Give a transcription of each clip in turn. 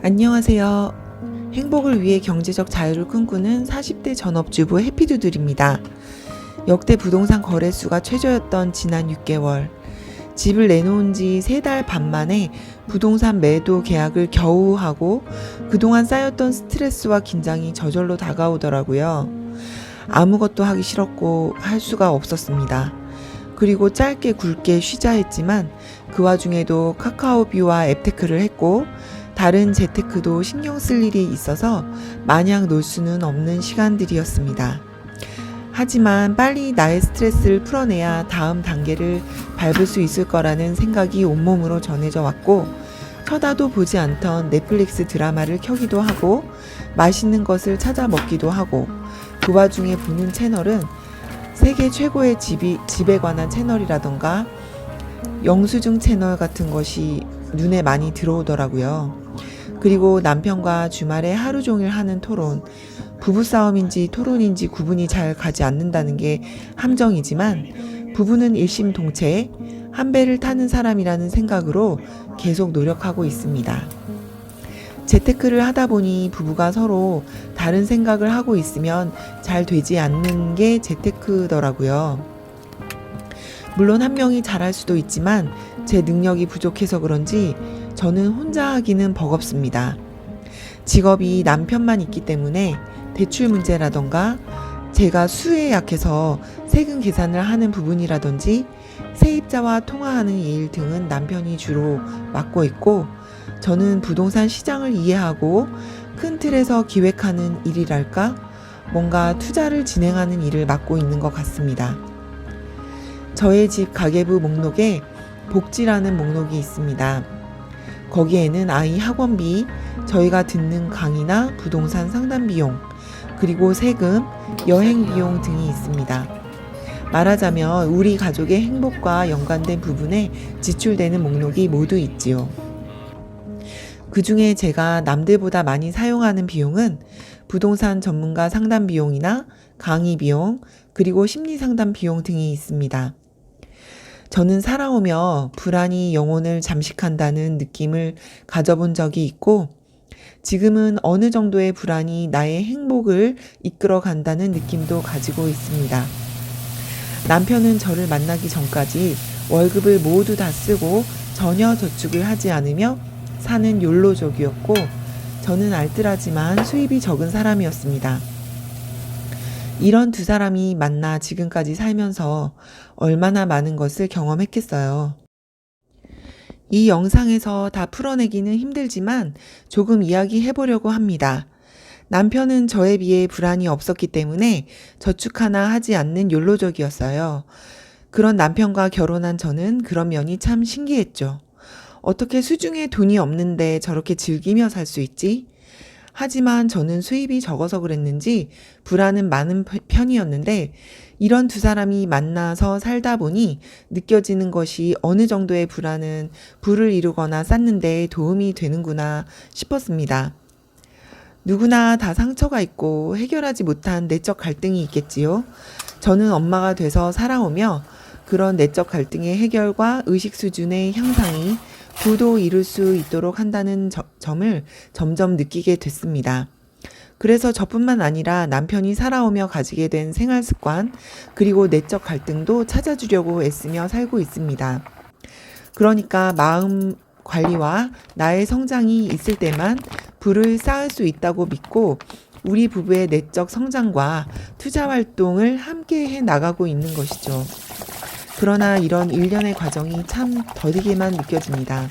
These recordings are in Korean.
안녕하세요. 행복을 위해 경제적 자유를 꿈꾸는 40대 전업주부 해피두들입니다. 역대 부동산 거래수가 최저였던 지난 6개월. 집을 내놓은 지 3달 반 만에 부동산 매도 계약을 겨우 하고 그동안 쌓였던 스트레스와 긴장이 저절로 다가오더라고요. 아무것도 하기 싫었고 할 수가 없었습니다. 그리고 짧게 굵게 쉬자 했지만 그 와중에도 카카오비와 앱테크를 했고 다른 재테크도 신경 쓸 일이 있어서 마냥 놀 수는 없는 시간들이었습니다. 하지만 빨리 나의 스트레스를 풀어내야 다음 단계를 밟을 수 있을 거라는 생각이 온몸으로 전해져 왔고 쳐다도 보지 않던 넷플릭스 드라마를 켜기도 하고 맛있는 것을 찾아 먹기도 하고 그 와중에 보는 채널은 세계 최고의 집에 관한 채널이라던가 영수증 채널 같은 것이 눈에 많이 들어오더라고요. 그리고 남편과 주말에 하루 종일 하는 토론, 부부싸움인지 토론인지 구분이 잘 가지 않는다는 게 함정이지만 부부는 일심동체 한 배를 타는 사람이라는 생각으로 계속 노력하고 있습니다. 재테크를 하다 보니 부부가 서로 다른 생각을 하고 있으면 잘 되지 않는 게 재테크더라고요. 물론 한 명이 잘할 수도 있지만 제 능력이 부족해서 그런지 저는 혼자 하기는 버겁습니다. 직업이 남편만 있기 때문에 대출 문제라던가 제가 수에 약해서 세금 계산을 하는 부분이라든지 세입자와 통화하는 일 등은 남편이 주로 맡고 있고 저는 부동산 시장을 이해하고 큰 틀에서 기획하는 일이랄까 뭔가 투자를 진행하는 일을 맡고 있는 것 같습니다. 저의 집 가계부 목록에 복지라는 목록이 있습니다. 거기에는 아이 학원비, 저희가 듣는 강의나 부동산 상담 비용, 그리고 세금, 여행 비용 등이 있습니다. 말하자면 우리 가족의 행복과 연관된 부분에 지출되는 목록이 모두 있지요. 그 중에 제가 남들보다 많이 사용하는 비용은 부동산 전문가 상담 비용이나 강의 비용, 그리고 심리 상담 비용 등이 있습니다. 저는 살아오며 불안이 영혼을 잠식한다는 느낌을 가져본 적이 있고 지금은 어느 정도의 불안이 나의 행복을 이끌어 간다는 느낌도 가지고 있습니다. 남편은 저를 만나기 전까지 월급을 모두 다 쓰고 전혀 저축을 하지 않으며 사는 욜로족이었고 저는 알뜰하지만 수입이 적은 사람이었습니다. 이런 두 사람이 만나 지금까지 살면서 얼마나 많은 것을 경험했겠어요. 이 영상에서 다 풀어내기는 힘들지만 조금 이야기해보려고 합니다. 남편은 저에 비해 불안이 없었기 때문에 저축 하나 하지 않는 욜로족이었어요. 그런 남편과 결혼한 저는 그런 면이 참 신기했죠. 어떻게 수중에 돈이 없는데 저렇게 즐기며 살 수 있지? 하지만 저는 수입이 적어서 그랬는지 불안은 많은 편이었는데 이런 두 사람이 만나서 살다 보니 느껴지는 것이 어느 정도의 불안은 부를 이루거나 쌓는 데 도움이 되는구나 싶었습니다. 누구나 다 상처가 있고 해결하지 못한 내적 갈등이 있겠지요. 저는 엄마가 돼서 살아오며 그런 내적 갈등의 해결과 의식 수준의 향상이 부도 이룰 수 있도록 한다는 점을 점점 느끼게 됐습니다. 그래서 저뿐만 아니라 남편이 살아오며 가지게 된 생활 습관, 그리고 내적 갈등도 찾아주려고 애쓰며 살고 있습니다. 그러니까 마음 관리와 나의 성장이 있을 때만 부를 쌓을 수 있다고 믿고 우리 부부의 내적 성장과 투자 활동을 함께 해 나가고 있는 것이죠. 그러나 이런 일련의 과정이 참 더디게만 느껴집니다.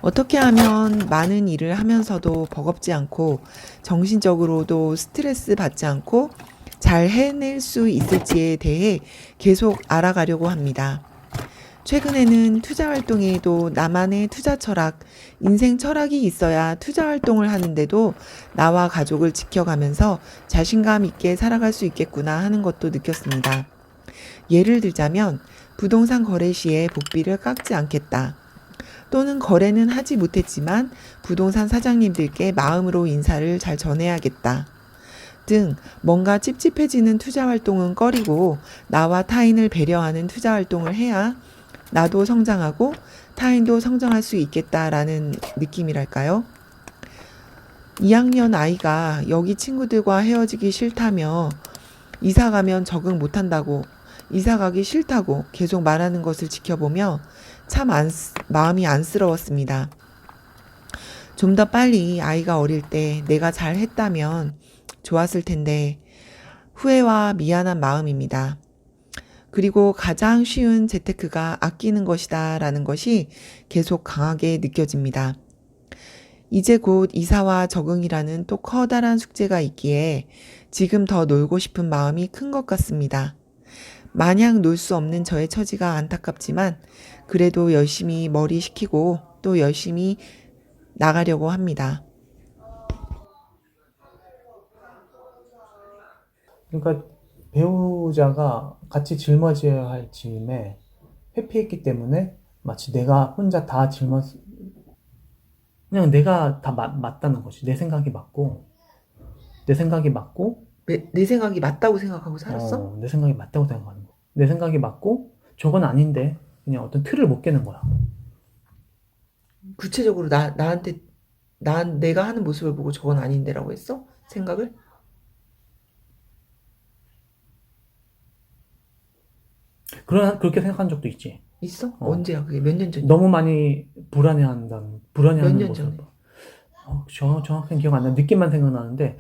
어떻게 하면 많은 일을 하면서도 버겁지 않고 정신적으로도 스트레스 받지 않고 잘 해낼 수 있을지에 대해 계속 알아가려고 합니다. 최근에는 투자 활동에도 나만의 투자 철학, 인생 철학이 있어야 투자 활동을 하는데도 나와 가족을 지켜가면서 자신감 있게 살아갈 수 있겠구나 하는 것도 느꼈습니다. 예를 들자면 부동산 거래 시에 복비를 깎지 않겠다. 또는 거래는 하지 못했지만 부동산 사장님들께 마음으로 인사를 잘 전해야겠다. 등 뭔가 찝찝해지는 투자 활동은 꺼리고 나와 타인을 배려하는 투자 활동을 해야 나도 성장하고 타인도 성장할 수 있겠다라는 느낌이랄까요? 2학년 아이가 여기 친구들과 헤어지기 싫다며 이사 가면 적응 못한다고, 이사 가기 싫다고 계속 말하는 것을 지켜보며 참 마음이 안쓰러웠습니다. 좀 더 빨리 아이가 어릴 때 내가 잘 했다면 좋았을 텐데 후회와 미안한 마음입니다. 그리고 가장 쉬운 재테크가 아끼는 것이다 라는 것이 계속 강하게 느껴집니다. 이제 곧 이사와 적응이라는 또 커다란 숙제가 있기에 지금 더 놀고 싶은 마음이 큰 것 같습니다. 마냥 놀 수 없는 저의 처지가 안타깝지만 그래도 열심히 머리 식히고 또 열심히 나가려고 합니다. 그러니까 배우자가 같이 짊어져야 할 짐에 회피했기 때문에 마치 내가 혼자 다 그냥 내가 다 맞다는 거지. 내 생각이 맞고, 내 생각이 맞고, 내 생각이 맞다고 생각하고 살았어? 내 생각이 맞다고 생각하는 거. 내 생각이 맞고, 저건 아닌데, 그냥 어떤 틀을 못 깨는 거야. 구체적으로 나한테 내가 하는 모습을 보고 저건 아닌데라고 했어? 생각을? 그렇게 생각한 적도 있지. 있어? 언제야? 그게 몇 년 전이야? 너무 많이 몇 불안해하는 년 모습을 전에? 봐. 정확한 기억 안 나. 느낌만 생각나는데,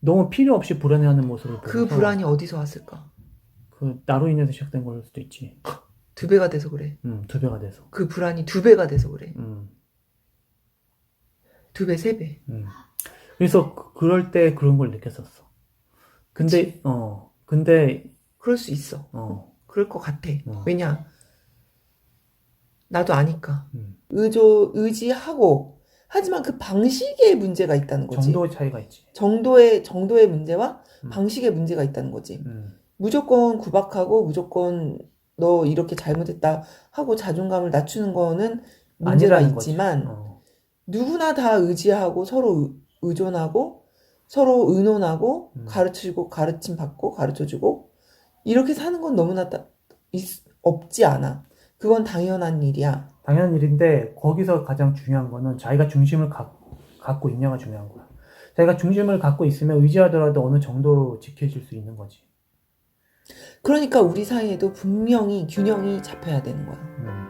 너무 필요 없이 불안해하는 모습을 보면서 그 불안이 어디서 왔을까? 나로 인해서 시작된 걸 수도 있지. 2배가 돼서 그래. 2배가 돼서. 그 불안이 2배가 돼서 그래. 음, 2배, 3배. 그래서 그럴 때 그런 걸 느꼈었어. 근데 그럴 수 있어. 그럴 것 같아. 왜냐? 나도 아니까. 의지하고, 하지만 그 방식에 문제가 있다는 거지. 정도의 차이가 있지. 정도의 문제와 방식의 문제가 있다는 거지. 음, 무조건 구박하고, 무조건 너 이렇게 잘못했다 하고 자존감을 낮추는 거는 문제가 아니라는 거지. 있지만, 누구나 다 의지하고 서로 의존하고 서로 의논하고 가르치고 가르침 받고 가르쳐주고 이렇게 사는 건 너무나 없지 않아. 그건 당연한 일이야. 당연한 일인데 거기서 가장 중요한 거는 자기가 중심을 갖고 있냐가 중요한 거야. 자기가 중심을 갖고 있으면 의지하더라도 어느 정도로 지켜질 수 있는 거지. 그러니까 우리 사이에도 분명히 균형이 잡혀야 되는 거야.